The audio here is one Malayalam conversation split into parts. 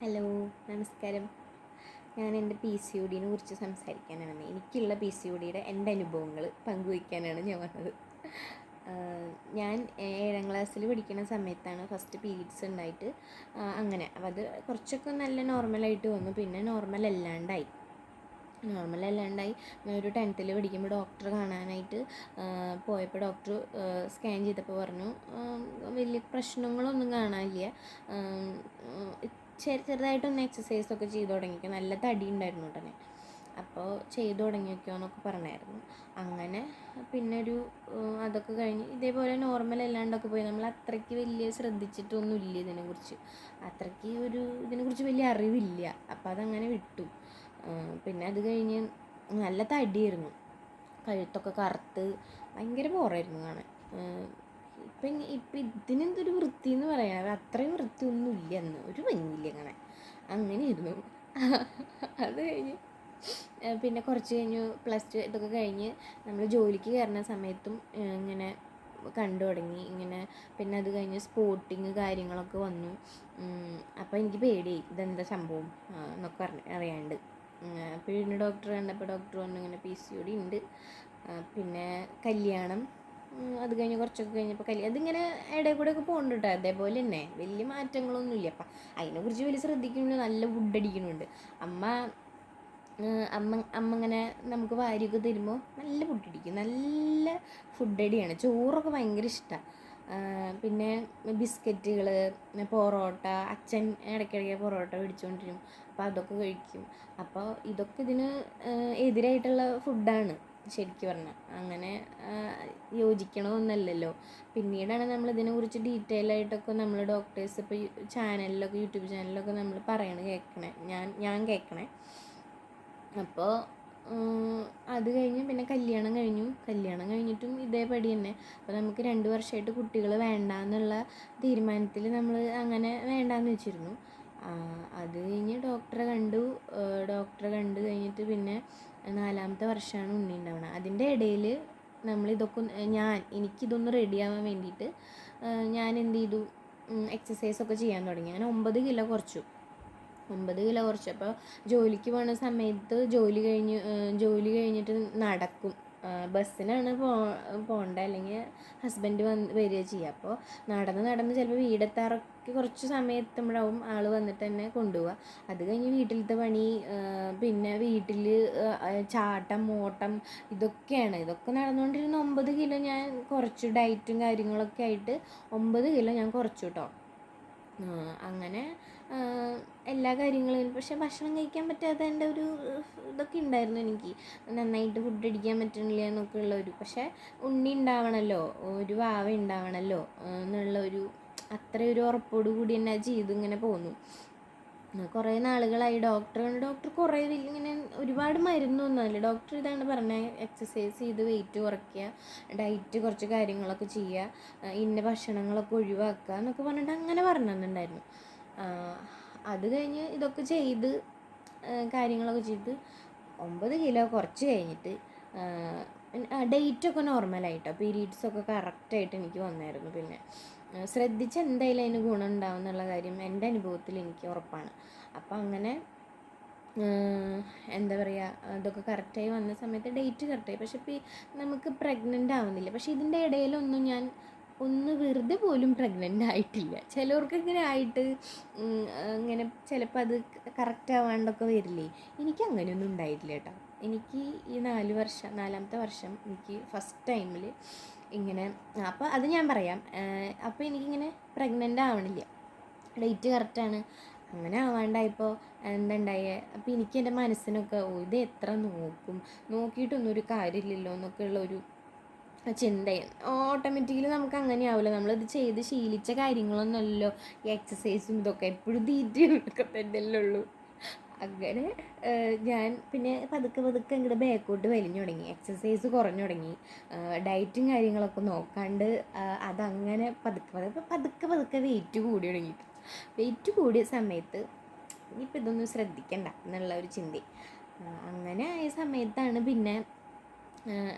ഹലോ, നമസ്കാരം. ഞാൻ എൻ്റെ PCODനെ കുറിച്ച് സംസാരിക്കാനാണ്. എനിക്കുള്ള PCODയുടെ എൻ്റെ അനുഭവങ്ങൾ പങ്കുവയ്ക്കാനാണ് ഞാൻ വന്നത്. ഞാൻ 7ാം ക്ലാസ്സിൽ പഠിക്കുന്ന സമയത്താണ് ഫസ്റ്റ് പീരീഡ്സ് ഉണ്ടായിട്ട്. അങ്ങനെ അപ്പോൾ അത് കുറച്ചൊക്കെ നല്ല നോർമലായിട്ട് വന്നു. പിന്നെ നോർമൽ അല്ലാണ്ടായി ഒരു 10th പഠിക്കുമ്പോൾ ഡോക്ടറെ കാണാനായിട്ട് പോയപ്പോൾ ഡോക്ടർ സ്കാൻ ചെയ്തപ്പോൾ പറഞ്ഞു വലിയ പ്രശ്നങ്ങളൊന്നും കാണാനില്ല, ചെറുതായിട്ടൊന്ന് എക്സസൈസൊക്കെ ചെയ്തു തുടങ്ങിക്കോ, നല്ല തടി ഉണ്ടായിരുന്നു തന്നെ, അപ്പോൾ ചെയ്തു തുടങ്ങിക്കോ എന്നൊക്കെ പറഞ്ഞായിരുന്നു. അങ്ങനെ പിന്നെ അതൊക്കെ കഴിഞ്ഞ് ഇതേപോലെ നോർമൽ അല്ലാണ്ടൊക്കെ പോയി. നമ്മൾ അത്രയ്ക്ക് വലിയ ശ്രദ്ധിച്ചിട്ടൊന്നുമില്ല ഇതിനെക്കുറിച്ച്, ഇതിനെക്കുറിച്ച് വലിയ അറിവില്ല. അപ്പോൾ അതങ്ങനെ വിട്ടു. പിന്നെ അത് കഴിഞ്ഞ് നല്ല തടിയായിരുന്നു, കഴുത്തൊക്കെ കറുത്ത് ഭയങ്കര ബോറായിരുന്നു കാണാൻ. ഇപ്പം ഇതിനെന്തൊരു വൃത്തി എന്ന് പറയാം, അത്രയും വൃത്തിയൊന്നും ഇല്ല, അന്ന് ഒരു ഭംഗിയില്ല കാണാൻ, അങ്ങനെയായിരുന്നു. അത് കഴിഞ്ഞ് പിന്നെ കുറച്ച് കഴിഞ്ഞു +2 ഇതൊക്കെ കഴിഞ്ഞ് നമ്മൾ ജോലിക്ക് കയറുന്ന സമയത്തും ഇങ്ങനെ കണ്ടു തുടങ്ങി ഇങ്ങനെ. പിന്നെ അത് കഴിഞ്ഞ് സ്പോർട്ടിങ് കാര്യങ്ങളൊക്കെ വന്നു. അപ്പോൾ എനിക്ക് പേടിയായി, ഇതെന്താ സംഭവം എന്നൊക്കെ അറിയാണ്ട്. പിന്നെ ഡോക്ടർ കണ്ടപ്പോൾ ഡോക്ടർ പറഞ്ഞു ഇങ്ങനെ PCOD ഉണ്ട്. പിന്നെ കല്യാണം, അത് കഴിഞ്ഞ് കുറച്ചൊക്കെ കഴിഞ്ഞപ്പോൾ അതിങ്ങനെ ഇടയിൽ കൂടെ ഒക്കെ പോകുന്നുണ്ട് കേട്ടോ. അതേപോലെ തന്നെ വലിയ മാറ്റങ്ങളൊന്നുമില്ല. അപ്പം അതിനെക്കുറിച്ച് വലിയ ശ്രദ്ധിക്കുന്നുണ്ട്, നല്ല ഫുഡ് അടിക്കുന്നുണ്ട്. അമ്മ ഇങ്ങനെ നമുക്ക് വാരിയൊക്കെ തരുമ്പോൾ നല്ല ഫുഡ് അടിക്കും, നല്ല ഫുഡ് അടിയാണ്. ചോറൊക്കെ ഭയങ്കര ഇഷ്ടമാണ്. പിന്നെ ബിസ്ക്കറ്റുകൾ, പൊറോട്ട, അച്ഛൻ ഇടയ്ക്കിടയ്ക്ക് പൊറോട്ട മേടിച്ചുകൊണ്ടിരും, അപ്പോൾ അതൊക്കെ കഴിക്കും. അപ്പോൾ ഇതൊക്കെ ഇതിന് എതിരായിട്ടുള്ള ഫുഡാണ് ശരിക്കും പറഞ്ഞാൽ. അങ്ങനെ യോജിക്കണമെന്നല്ലല്ലോ. പിന്നീടാണ് നമ്മൾ ഇതിനെക്കുറിച്ച് ഡീറ്റെയിൽ ആയിട്ടൊക്കെ നമ്മൾ ഡോക്ടേഴ്സ് ഇപ്പോൾ ചാനലിലൊക്കെ, യൂട്യൂബ് ചാനലിലൊക്കെ നമ്മൾ കേൾക്കണേ, ഞാൻ കേൾക്കണേ. അപ്പോൾ അത് കഴിഞ്ഞ് പിന്നെ കല്യാണം കഴിഞ്ഞിട്ടും ഇതേപടി തന്നെ. അപ്പോൾ നമുക്ക് 2 വർഷമായിട്ട് കുട്ടികൾ വേണ്ട എന്നുള്ള തീരുമാനത്തിൽ നമ്മൾ അങ്ങനെ വേണ്ടാന്ന് വെച്ചിരുന്നു. അത് കഴിഞ്ഞ് ഡോക്ടറെ കണ്ടു കഴിഞ്ഞിട്ട് പിന്നെ 4ാമത്തെ വർഷമാണ് ഉണ്ണി ഉണ്ടാവുന്നത്. അതിൻ്റെ ഇടയിൽ എനിക്കിതൊന്ന് റെഡിയാവാൻ വേണ്ടിയിട്ട് ഞാൻ എന്ത് ചെയ്തു, എക്സസൈസൊക്കെ ചെയ്യാൻ തുടങ്ങി. ഞാൻ 9 കിലോ കുറച്ചു. അപ്പോൾ ജോലിക്ക് പോകുന്ന സമയത്ത് ജോലി കഴിഞ്ഞിട്ട് നടക്കും. ബസ്സിനാണ് പോകേണ്ടത്, അല്ലെങ്കിൽ ഹസ്ബൻഡ് വരിക ചെയ്യുക. അപ്പോൾ നടന്ന് ചിലപ്പോൾ വീടെത്താറൊക്കെ കുറച്ച് സമയം എത്തുമ്പോഴാവും ആൾ വന്നിട്ട് തന്നെ കൊണ്ടുപോവുക. അത് കഴിഞ്ഞ് വീട്ടിലത്തെ പണി, പിന്നെ വീട്ടിൽ ചാട്ടം ഓട്ടം ഇതൊക്കെ നടന്നുകൊണ്ടിരുന്ന 9 കിലോ ഞാൻ കുറച്ചു. ഡയറ്റും കാര്യങ്ങളൊക്കെ ആയിട്ട് 9 കിലോ ഞാൻ കുറച്ചു കേട്ടോ. അങ്ങനെ എല്ലാ കാര്യങ്ങളും. പക്ഷെ ഭക്ഷണം കഴിക്കാൻ പറ്റാത്തതിൻ്റെ ഇതൊക്കെ ഉണ്ടായിരുന്നു എനിക്ക്, നന്നായിട്ട് ഫുഡ് അടിക്കാൻ പറ്റണില്ല എന്നൊക്കെ പക്ഷേ ഉണ്ണി ഉണ്ടാവണമല്ലോ, ഒരു വാവ ഉണ്ടാവണമല്ലോ എന്നുള്ള അത്രയൊരു ഉറപ്പോടു കൂടി തന്നെ ചെയ്ത് ഇങ്ങനെ പോന്നു. കുറേ നാളുകളായി ഡോക്ടർ കുറേ ഇങ്ങനെ ഒരുപാട് മരുന്നൊന്നുമല്ല. ഡോക്ടർ ഇതാണ് പറഞ്ഞത്, എക്സസൈസ് ചെയ്ത് വെയിറ്റ് കുറയ്ക്കുക, ഡയറ്റ് കുറച്ച് കാര്യങ്ങളൊക്കെ ചെയ്യുക, ഇന്ന ഭക്ഷണങ്ങളൊക്കെ ഒഴിവാക്കുക എന്നൊക്കെ പറഞ്ഞിട്ട് അങ്ങനെ പറഞ്ഞു തന്നിട്ടുണ്ടായിരുന്നു. അത് കഴിഞ്ഞ് ഇതൊക്കെ ചെയ്ത് കാര്യങ്ങളൊക്കെ ചെയ്ത് 9 കിലോ കുറച്ച് കഴിഞ്ഞിട്ട് ഡേറ്റൊക്കെ നോർമലായിട്ടോ, പീരീഡ്സൊക്കെ കറക്റ്റായിട്ട് എനിക്ക് വന്നായിരുന്നു. പിന്നെ ശ്രദ്ധിച്ച് എന്തായാലും അതിന് ഗുണം ഉണ്ടാവും എന്നുള്ള കാര്യം എൻ്റെ അനുഭവത്തിൽ എനിക്ക് ഉറപ്പാണ്. അപ്പം അങ്ങനെ എന്താ പറയുക, അതൊക്കെ കറക്റ്റായി വന്ന സമയത്ത് ഡേറ്റ് കറക്റ്റായി. പക്ഷെ നമുക്ക് പ്രഗ്നൻ്റ് ആവുന്നില്ല. പക്ഷേ ഇതിൻ്റെ ഇടയിലൊന്നും ഞാൻ വെറുതെ പോലും പ്രഗ്നൻ്റ് ആയിട്ടില്ല. ചിലവർക്ക് ഇങ്ങനെ ആയിട്ട് ഇങ്ങനെ ചിലപ്പോൾ അത് കറക്റ്റ് ആവാണ്ടൊക്കെ വരില്ലേ. എനിക്ക് അങ്ങനെയൊന്നും ഉണ്ടായിട്ടില്ല കേട്ടോ. എനിക്ക് ഈ 4ാമത്തെ വർഷം എനിക്ക് ഫസ്റ്റ് ടൈമിൽ ഇങ്ങനെ, അപ്പോൾ അത് ഞാൻ പറയാം. അപ്പോൾ എനിക്കിങ്ങനെ പ്രഗ്നൻ്റ് ആവണില്ല, ഡേറ്റ് കറക്റ്റാണ്. അങ്ങനെ ആവാണ്ടായപ്പോൾ എന്തുണ്ടായേ, അപ്പോൾ എനിക്ക് എൻ്റെ മനസ്സിനൊക്കെ ഇത് എത്ര നോക്കിയിട്ടൊന്നും ഒരു കാര്യമില്ലല്ലോ എന്നൊക്കെയുള്ള ചിന്തയും. ഓട്ടോമാറ്റിക്കലി നമുക്ക് അങ്ങനെ ആവില്ല, നമ്മളിത് ചെയ്ത് ശീലിച്ച കാര്യങ്ങളൊന്നുമല്ലോ ഈ എക്സസൈസും ഇതൊക്കെ, എപ്പോഴും തീറ്റയും ഇതൊക്കെ തന്നെയല്ലേ ഉള്ളൂ. അങ്ങനെ ഞാൻ പിന്നെ പതുക്കെ ഇങ്ങോട്ട് ബാക്കോട്ട് വലിഞ്ഞു തുടങ്ങി, എക്സസൈസ് കുറഞ്ഞു തുടങ്ങി, ഡയറ്റും കാര്യങ്ങളൊക്കെ നോക്കാണ്ട് അതങ്ങനെ പതുക്കെ വെയിറ്റ് കൂടി തുടങ്ങി. വെയിറ്റ് കൂടിയ സമയത്ത് ഇനിയിപ്പോൾ ഇതൊന്നും ശ്രദ്ധിക്കണ്ട എന്നുള്ള ഒരു ചിന്ത. അങ്ങനെ ആയ സമയത്താണ് പിന്നെ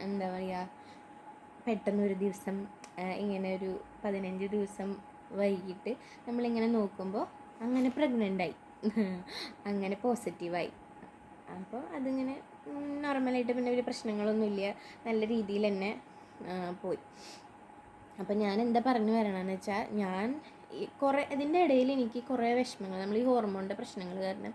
എന്താ പറയുക, പെട്ടെന്നൊരു ദിവസം ഇങ്ങനെ ഒരു 15 ദിവസം വൈകിട്ട് നമ്മളിങ്ങനെ നോക്കുമ്പോൾ അങ്ങനെ പ്രഗ്നൻ്റായി. അങ്ങനെ പോസിറ്റീവായി. അപ്പോൾ അതിങ്ങനെ നോർമലായിട്ട് പിന്നെ ഒരു പ്രശ്നങ്ങളൊന്നുമില്ല, നല്ല രീതിയിൽ തന്നെ പോയി. അപ്പം ഞാൻ എന്താ പറഞ്ഞു വരണമെന്ന് വെച്ചാൽ, ഞാൻ കുറേ ഇതിൻ്റെ ഇടയിൽ എനിക്ക് കുറേ വിഷമങ്ങൾ, നമ്മൾ ഈ ഹോർമോണിൻ്റെ പ്രശ്നങ്ങൾ കാരണം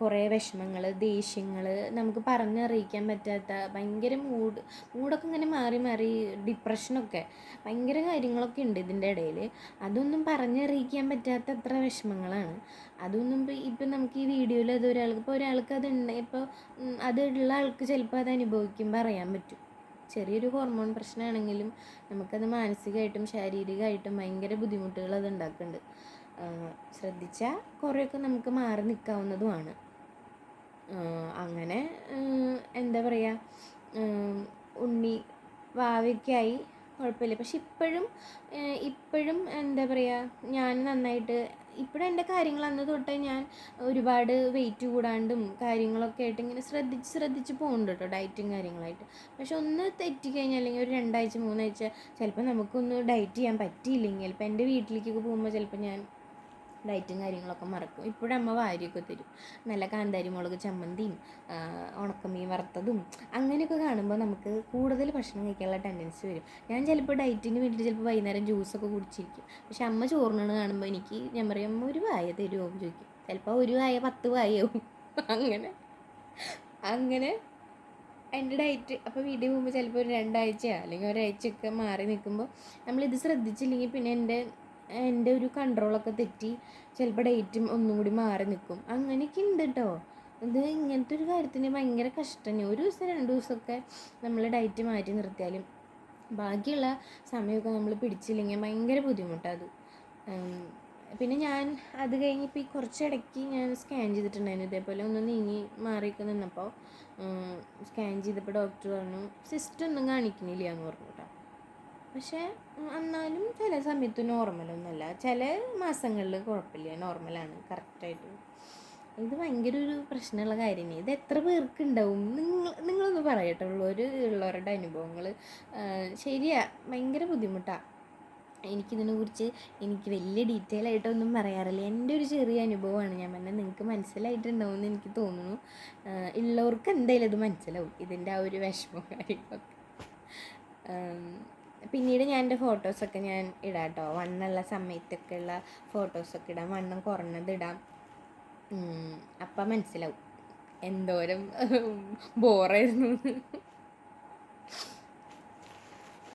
കുറേ വിഷമങ്ങൾ, ദേഷ്യങ്ങൾ, നമുക്ക് പറഞ്ഞറിയിക്കാൻ പറ്റാത്ത ഭയങ്കര മൂഡൊക്കെ ഇങ്ങനെ മാറി മാറി, ഡിപ്രഷനൊക്കെ ഭയങ്കര കാര്യങ്ങളൊക്കെ ഉണ്ട് ഇതിൻ്റെ ഇടയിൽ. അതൊന്നും പറഞ്ഞറിയിക്കാൻ പറ്റാത്ത അത്ര വിഷമങ്ങളാണ്. അതൊന്നും ഇപ്പം നമുക്ക് ഈ വീഡിയോയിൽ അത് ഒരാൾക്ക് അതുണ്ട്, ഇപ്പോൾ അതുള്ള ആൾക്ക് ചിലപ്പോൾ അത് അനുഭവിക്കുമ്പോൾ അറിയാൻ പറ്റും. ചെറിയൊരു ഹോർമോൺ പ്രശ്നമാണെങ്കിലും നമുക്കത് മാനസികമായിട്ടും ശാരീരികമായിട്ടും ഭയങ്കര ബുദ്ധിമുട്ടുകൾ അത് ഉണ്ടാക്കുന്നുണ്ട്. ശ്രദ്ധിച്ചാൽ കുറേയൊക്കെ നമുക്ക് മാറി നിൽക്കാവുന്നതുമാണ്. അങ്ങനെ എന്താ പറയുക, ഉണ്ണി വാവയ്ക്കായി കുഴപ്പമില്ല. പക്ഷെ ഇപ്പോഴും എന്താ പറയുക, ഞാൻ നന്നായിട്ട് ഇപ്പോഴും എൻ്റെ കാര്യങ്ങൾ അന്ന് തൊട്ടേ ഞാൻ ഒരുപാട് വെയിറ്റ് കൂടാണ്ടും കാര്യങ്ങളൊക്കെ ആയിട്ട് ഇങ്ങനെ ശ്രദ്ധിച്ച് പോകുന്നുണ്ട് കേട്ടോ, ഡയറ്റും കാര്യങ്ങളായിട്ട്. പക്ഷെ ഒന്ന് തെറ്റിക്കഴിഞ്ഞാൽ, അല്ലെങ്കിൽ ഒരു 2 ആഴ്ച 3 ആഴ്ച ചിലപ്പോൾ നമുക്കൊന്ന് ഡയറ്റ് ചെയ്യാൻ പറ്റിയില്ലെങ്കിൽ, ഇപ്പോൾ എൻ്റെ വീട്ടിലേക്കൊക്കെ പോകുമ്പോൾ ചിലപ്പോൾ ഞാൻ ഡയറ്റും കാര്യങ്ങളൊക്കെ മറക്കും. ഇപ്പോഴും അമ്മ വാരിയൊക്കെ തരും, നല്ല കാന്താരി മുളക് ചമ്മന്തിയും ഉണക്കമീൻ വറുത്തതും അങ്ങനെയൊക്കെ കാണുമ്പോൾ നമുക്ക് കൂടുതൽ ഭക്ഷണം കഴിക്കാനുള്ള ടെൻഡൻസി വരും. ഞാൻ ചിലപ്പോൾ ഡയറ്റിന് വേണ്ടിയിട്ട് ചിലപ്പോൾ വൈകുന്നേരം ജ്യൂസൊക്കെ കുടിച്ചിരിക്കും. പക്ഷെ അമ്മ ചോറിനാണ് കാണുമ്പോൾ ഞാൻ പറയും, അമ്മ ഒരു വായ തരുമോ എന്ന് ചോദിക്കും. ചിലപ്പോൾ ഒരു വായ 10 വായയാവും. അങ്ങനെ എൻ്റെ ഡയറ്റ് അപ്പോൾ വീട്ടിൽ പോകുമ്പോൾ ചിലപ്പോൾ ഒരു 2 ആഴ്ചയോ അല്ലെങ്കിൽ ഒരാഴ്ചയൊക്കെ മാറി നിൽക്കുമ്പോൾ നമ്മളിത് ശ്രദ്ധിച്ചില്ലെങ്കിൽ പിന്നെ എൻ്റെ ഒരു കൺട്രോളൊക്കെ തെറ്റി ചിലപ്പോൾ ഡേറ്റും ഒന്നും കൂടി മാറി നിൽക്കും. അങ്ങനെയൊക്കെ ഉണ്ട് കേട്ടോ. ഇത് ഇങ്ങനത്തെ ഒരു കാര്യത്തിന് ഭയങ്കര കഷ്ടം. ഒരു ദിവസം 2 ദിവസമൊക്കെ നമ്മൾ ഡയറ്റ് മാറ്റി നിർത്തിയാലും ബാക്കിയുള്ള സമയമൊക്കെ നമ്മൾ പിടിച്ചില്ലെങ്കിൽ ഭയങ്കര ബുദ്ധിമുട്ടാണ് അത്. പിന്നെ ഞാൻ അത് കഴിഞ്ഞിപ്പോൾ ഈ കുറച്ചിടയ്ക്ക് ഞാൻ സ്കാൻ ചെയ്തിട്ടുണ്ടായിരുന്നു, ഇതേപോലെ ഒന്ന് നീങ്ങി മാറിയൊക്കെ നിന്നപ്പോൾ സ്കാൻ ചെയ്തപ്പോൾ ഡോക്ടർ പറഞ്ഞു സിസ്റ്റൊന്നും കാണിക്കുന്നില്ല എന്ന് പറഞ്ഞു കേട്ടോ. പക്ഷേ എന്നാലും ചില സമയത്ത് നോർമലൊന്നുമല്ല, ചില മാസങ്ങളിൽ കുഴപ്പമില്ല, നോർമലാണ് കറക്റ്റായിട്ട്. ഇത് ഭയങ്കര ഒരു പ്രശ്നമുള്ള കാര്യമാണ്. ഇത് എത്ര പേർക്ക് ഉണ്ടാവും? നിങ്ങളൊന്ന് പറയട്ടെ, ഉള്ളവരുടെ അനുഭവങ്ങൾ. ശരിയാ, ഭയങ്കര ബുദ്ധിമുട്ടാണ്. എനിക്കിതിനെക്കുറിച്ച് വലിയ ഡീറ്റെയിൽ ആയിട്ടൊന്നും പറയാറില്ല. എൻ്റെ ഒരു ചെറിയ അനുഭവമാണ് ഞാൻ പറഞ്ഞത്. നിങ്ങൾക്ക് മനസ്സിലായിട്ടുണ്ടാവുമെന്ന് എനിക്ക് തോന്നുന്നു. ഉള്ളവർക്ക് എന്തായാലും ഇത് മനസ്സിലാവും, ഇതിൻ്റെ ആ ഒരു വിഷമവും കാര്യങ്ങളൊക്കെ. പിന്നീട് ഞാൻ എൻ്റെ ഫോട്ടോസൊക്കെ ഞാൻ ഇടാം കേട്ടോ, വണ്ണമുള്ള സമയത്തൊക്കെ ഉള്ള ഫോട്ടോസൊക്കെ ഇടാം, വണ്ണം കുറഞ്ഞത് ഇടാം. അപ്പം മനസ്സിലാവും എന്തോരം ബോറായിരുന്നു.